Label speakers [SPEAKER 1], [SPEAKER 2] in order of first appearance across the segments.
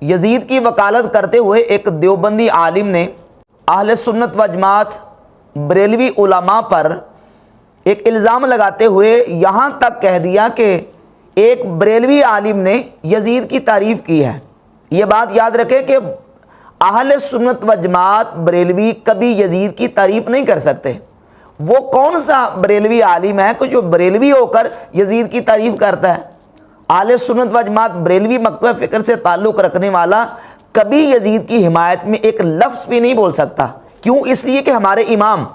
[SPEAKER 1] Yazid की वकालत करते हुए एक देवबंदी आलिम ने अहले सुन्नत व जमात बरेलवी उलमा पर एक इल्ज़ाम लगाते हुए यहाँ तक कह दिया कि एक बरेलवी आलिम ने यजीद की तारीफ़ की है। ये बात याद रखें कि अहले सुन्नत व जमात बरेलवी कभी यजीद की तारीफ़ नहीं कर सकते। वो कौन सा बरेलवी आलिम है कि जो बरेलवी होकर यजीद की तारीफ़ करता है? अहले सुन्नत व जमात बरेलवी मकतब फ़िक्र से ताल्लुक़ रखने वाला कभी यजीद की हिमायत में एक लफ्ज़ भी नहीं बोल सकता। क्यों? इसलिए कि हमारे इमाम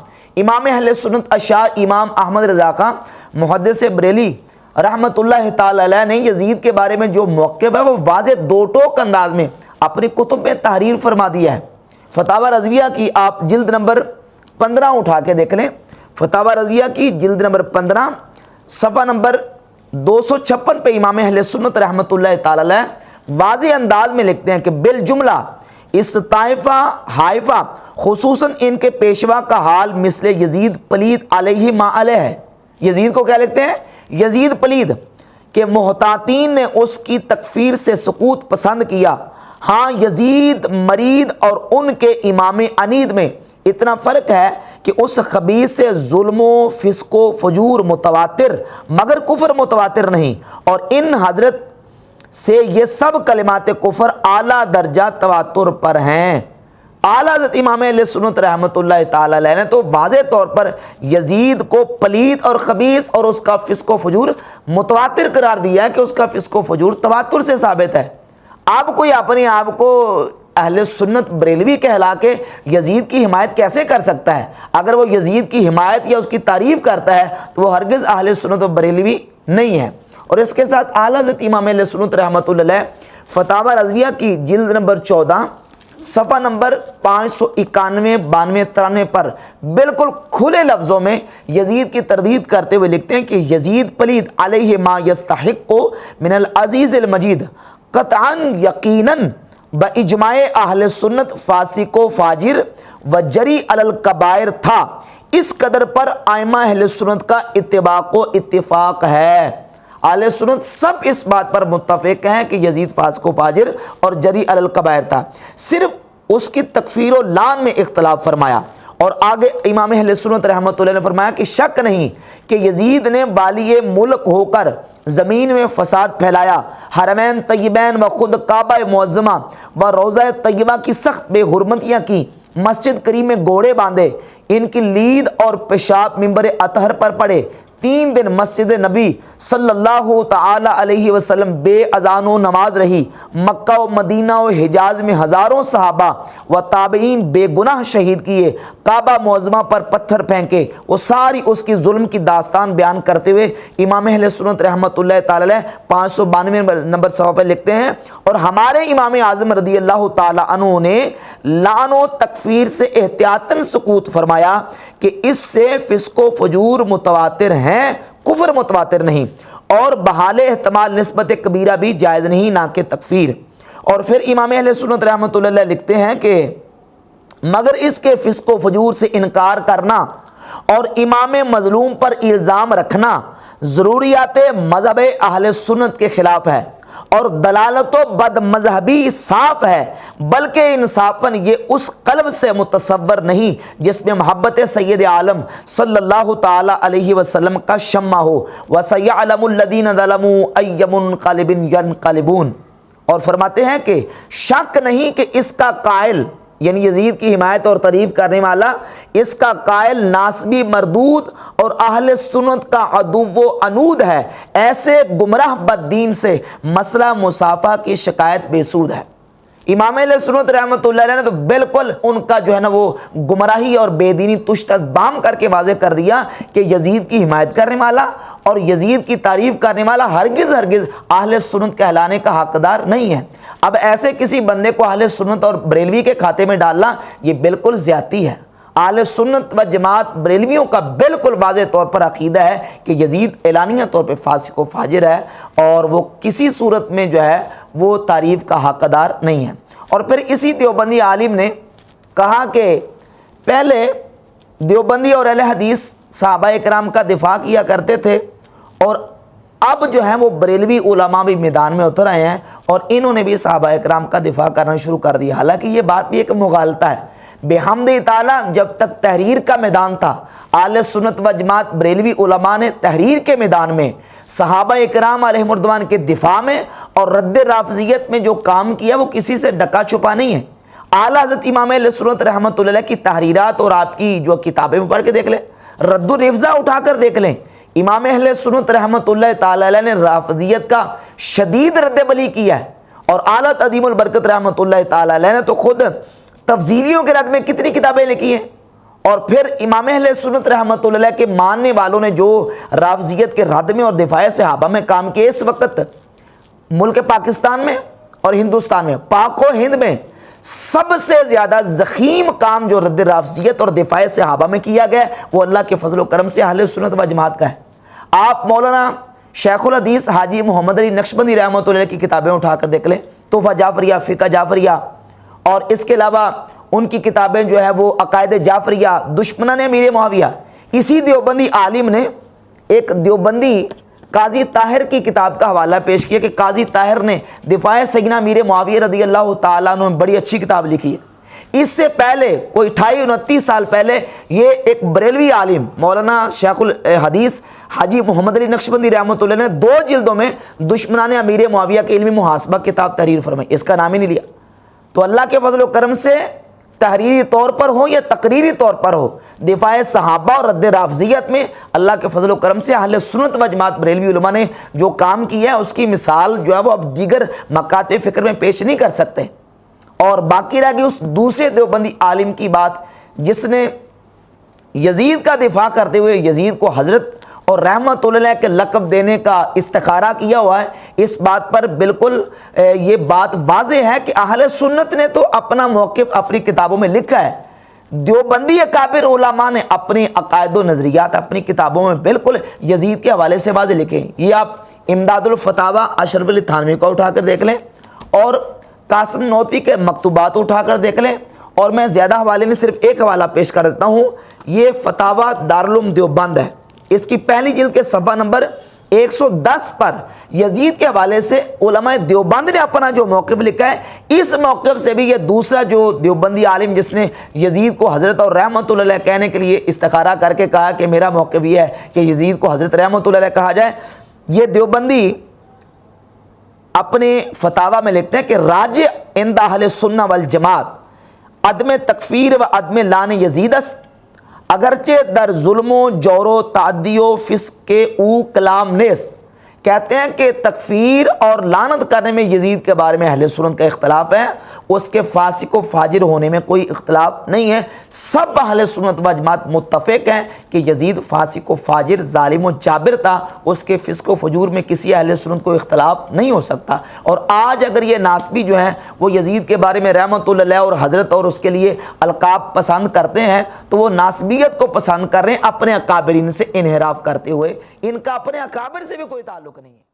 [SPEAKER 1] अहले सुन्नत अशार इमाम अहमद रज़ा खां मुहद्दिस बरेली रहमतुल्लाह ताला अलैह ने यजीद के बारे में जो मौक़िफ़ है वो वाज़े दो टोक अंदाज में अपनी कुतुब में तहरीर फरमा दिया है। फतावा रज़विया की आप जिल्द नंबर 15 उठा के देख लें। फतावा रज़विया की जिल्द नंबर 15 सफ़ा नंबर 256 पे इमाम अहले सुन्नत रहमतुल्लाह ताला अलैह वाज़े अंदाज में लिखते हैं कि बिल जुमला इस ताइफ़ा हाइफ़ा खुसूसन इनके पेशवा का हाल मिसले यजीद पलीद अलैहि मा अलैह है। यजीद को क्या लिखते हैं? यजीद पलीद के मुहतातीन ने उसकी तकफीर से सुकूत पसंद किया। हाँ, यजीद मरीद और उनके इमाम अनीद में इतना फ़र्क है कि उस खबीस से जुल्मो फिस्को फजूर मुतवातिर मगर कुफर मुतवातिर नहीं, और इन हजरत से ये सब कलिमात कुफर आला दर्जा तवातुर पर हैं। आला हज़रत इमाम अहले सुन्नत रहमतुल्लाह ताला अलैह ने तो वाज़े तौर पर यजीद को पलीद और खबीस और उसका फिस्को फजूर मुतवातिर करार दिया है कि उसका फिस्को फजूर तवातुर से साबित है। अब कोई अपने आप को अहले सुन्नत बरेलवी कहला के यजीद की हिमायत कैसे कर सकता है? अगर वो यजीद की हिमायत या उसकी तारीफ़ करता है तो वो हरगिज़ अहले सुन्नत बरेलवी नहीं है। और इसके साथ आला हज़रत इमाम अहले सुन्नत रहमतुल्लाह अलैह फतावा रज़विया की जिल्द नंबर 14 सफ़ा नंबर 591, 92, 93 पर बिल्कुल खुले लफ्ज़ों में यजीद की तरदीद करते हुए लिखते हैं कि यजीद पलीद अलैहि मा यस्तहिक़्क़ु मिनल अज़ीज़िल मजीद क़तअन यक़ीनन ब इजमाए अहले सुन्नत फासिको फाजिर व जरी अलल कबायर था। इस कदर पर आइमा अहले सुन्नत का इत्तिबाको इत्तिफाक है। अहले सुन्नत सब इस बात पर मुत्तफ़िक़ हैं कि यजीद फासिको फाजिर और जरी अलल कबायर था। सिर्फ उसकी तकफ़ीर व लान में इख्तलाफ फरमाया। और आगे इमाम अहले सुन्नत रहमतुल्लाह ने फरमाया कि शक नहीं कि यजीद ने वाली मुल्क होकर ज़मीन में फ़साद फैलाया, हरमैन तय्यबैन व ख़ुद काबा मुअज़्ज़मा व रोज़ा तय्यबा की सख्त बेहुरमतियाँ की, मस्जिद करीम में घोड़े बांधे, इनकी लीद और पेशाब मिंबर अतहर पर पड़े, 3 दिन मस्जिद नबी सल्लल्लाहु ताला अलैहि वसल्लम बेअज़ानो नमाज रही, मक्का व मदीना व हिजाज में हज़ारों सहाबा व ताबईन बेगुनाह शहीद किए, काबा मुअज़्ज़मा पर पत्थर फेंके। वो सारी उसकी जुल्म की दास्तान बयान करते हुए इमाम अहले सुन्नत रहमतुल्लाह ताला अलैह 592 नंबर सफ़ा पर लिखते हैं, और हमारे इमाम आज़म रज़ियल्लाहु ताला अन्हु ने लानो तकफीर से एहतियातन सुकूत फरमाया कि इससे फिस्को फजूर मुतवातिर हैं, कुफर मुतवातिर नहीं, और बहाले एहतमाल निस्बत कबीरा भी जायज़ नहीं, ना कि तकफीर। और फिर इमाम अहले सुन्नत रहमतुल्लाह अलैह लिखते हैं कि मगर इसके फिस्को फजूर से इनकार करना और इमाम मजलूम पर इल्ज़ाम रखना ज़रूरियात मज़हब अहले सुन्नत के ख़िलाफ़ है और दलालतो बद मजहबी साफ़ है, बल्कि इंसाफन ये उस कल्ब से मुतसव्वर नहीं जिसमें मोहब्बत सैयद आलम सल्लल्लाहु ताला अलैहि वसल्लम का शम्मा हो। वसयअलमुल लदीन ज़लमू अय्यमुनक़लिबिन यनक़लिबून। और फरमाते हैं कि शक नहीं कि इसका कायल यानी यजीद की हिमायत और तारीफ़ करने वाला, इसका कायल नासबी मरदूद और अहले सुन्नत का अदुव्व अनूद है। ऐसे गुमराह बद्दीन से मसला मुसाफा की शिकायत बेसूद है। इमाम अहले सुन्नत रहमतुल्लाह अलैह ने तो बिल्कुल उनका जो है ना वो गुमराही और बेदीनी तुश्तज़बाम करके वाज़े कर दिया कि यजीद की हिमायत करने वाला और यजीद की तारीफ़ करने वाला हरगिज़ अहले सुन्नत कहलाने का हकदार नहीं है। अब ऐसे किसी बंदे को अहले सुन्नत और बरेलवी के खाते में डालना ये बिल्कुल ज़्यादती है। अहले सुन्नत व जमात बरेलवियों का बिल्कुल वाज़े तौर पर अक़ीदा है कि यजीद एलानिया तौर पर फासिक व फाजिर है और वो किसी सूरत में जो है वो तारीफ़ का हकदार नहीं है। और फिर इसी देवबंदी आलिम ने कहा कि पहले देवबंदी और अहले हदीस सहाबा इकराम का दिफा किया करते थे और अब जो है वो बरेलवी उलमा भी मैदान में उतर आए हैं और इन्होंने भी सहाबा इकराम का दिफा करना शुरू कर दिया। हालांकि ये बात भी एक मुगालता है, बेहम्दि ताला जब तक तहरीर का मैदान था, आले सुन्नत व जमात बरेलवी उलमा ने तहरीर के मैदान में सहाबा इकराम अलैहिमुर्रिदवान के दिफा में और रद्द राफजियत में जो काम किया वो किसी से ढका छुपा नहीं है। आला हज़रत इमाम अहले सुन्नत रहमतुल्लाह की तहरीरात और आपकी जो किताबें पढ़ के देख लें, रद्दुर रिफ़ज़ा उठाकर देख लें, इमाम अहले सुन्नत रहमतुल्लाह ताला अलैह ने राफजियत का शदीद रद्द-ए-बली किया है। और आला तदीमुल बरकत रहमतुल्लाह ताला अलैह ने तो खुद तफजीलियों के रद्द में कितनी किताबें लिखी हैं। और फिर इमाम अहले सुन्नत रहमतुल्लाह के मानने वालों ने जो राफजियत के रद्द में और दिफाए सहाबा में काम किए, इस वक्त मुल्क पाकिस्तान में और हिंदुस्तान में, पाक व हिंद में सबसे ज़्यादा ज़ख़ीम काम जो रद्द राफजियत और दिफाए सहाबा में किया गया वो अल्लाह के फजल व करम से अहले सुन्नत व जमात का है। आप मौलाना शेखुल हदीस हाजी मोहम्मद अली नक्शबंदी रहमतुल्लाह की किताबें उठाकर देख लें, तोहफ़ा जाफरिया, फ़िक़्ह जाफरिया, और इसके अलावा उनकी किताबें जो है वो अकायद जाफरिया, दुश्मनान अमीर मुआविया। इसी देवबंदी आलिम ने एक देवबंदी काजी ताहिर की किताब का हवाला पेश किया कि काजी ताहिर ने दिफाए सैयदना अमीर मुआविया रज़ी अल्लाह ताला अन्हु में बड़ी अच्छी किताब लिखी है। इससे पहले कोई 28-29 साल पहले ये एक बरेलवी आलिम मौलाना शेखुल हदीस हाजी मोहम्मद अली नक्शबंदी रहमतुल्लाह ने 2 जिल्दों में दुश्मनान अमीर मुआविया के इल्मी मुहासबा किताब तहरीर फरमाई, इसका नाम ही नहीं लिया। तो अल्लाह के फजल व करम से तहरीरी तौर पर हो या तकरीरी तौर पर हो, दिफाए सहाबा और रद्द राफजियत में अल्लाह के फजल व करम से अहले सुन्नत व जमात बरेलवी उलमा ने जो काम किया है उसकी मिसाल जो है वो अब दीगर मकाते फ़िक्र में पेश नहीं कर सकते। और बाकी रह गई उस दूसरे देवबंदी आलिम की बात जिसने यजीद का दिफा करते हुए यजीद को हज़रत और रहमतुल्लाह के लक़ब देने का इस्तिखारा किया हुआ है। इस बात पर बिल्कुल ये बात वाज़ेह है कि अहले सुन्नत ने तो अपना मौक़िफ़ अपनी किताबों में लिखा है, देवबंदी अकाबिर उलमा ने अपने अकायद व नज़रियात अपनी किताबों में बिल्कुल यजीद के हवाले से वाज़ेह लिखे हैं। ये आप इमदादुल फ़तावा अशरफ अली थानवी का उठाकर देख लें और कासिम नोतवी के मकतूबात उठाकर देख लें। और मैं ज़्यादा हवाले नहीं, सिर्फ एक हवाला पेश कर देता हूँ। ये फ़तावा दारुल उलूम देवबंद है, इसकी पहली जिल्द के सफ़ा नंबर 110 पर यजीद के हवाले से उलमाए देवबंद ने अपना जो मौक़िफ़ लिखा है, इस मौक़िफ़ से भी ये दूसरा जो देवबंदी आलिम जिसने यजीद को हज़रत और रहमतुल्लाह कहने के लिए इस्तिखारा करके कहा कि मेरा मौक़िफ़ ये है कि यजीद को हज़रत रहमतुल्लाह कहा जाए, ये देवबंदी अपने फतावा में लिखते हैं कि राज इंद अहले सुन्नत वल जमात अदम तकफ़ीर व अदम लान यजीदस अगरचे दर जुल्मो जोरो तादियो फिस्के ऊ कलाम नेस। कहते हैं कि तकफ़ीर और लानत करने में यजीद के बारे में अहले सुन्नत का इख्तलाफ है, उसके फासिक व फाजिर होने में कोई इख्तलाफ नहीं है। सब अहले सुन्नत व जमात मुत्तफ़िक़ हैं कि यजीद फासिक व फाजिर ज़ालिम व जाबिर था, उसके फ़िस्क व फजूर में किसी अहले सुन्नत को इख्तलाफ नहीं हो सकता। और आज अगर ये नासबी जो हैं वो यजीद के बारे में रहमतुल्लाह और हज़रत और उसके लिए अलकाब पसंद करते हैं तो वो नासबियत को पसंद कर रहे हैं, अपने अकाबिरीन से इन्हिराफ करते हुए। इनका अपने अकाबिर से भी कोई ताल्लुक़ नहीं है।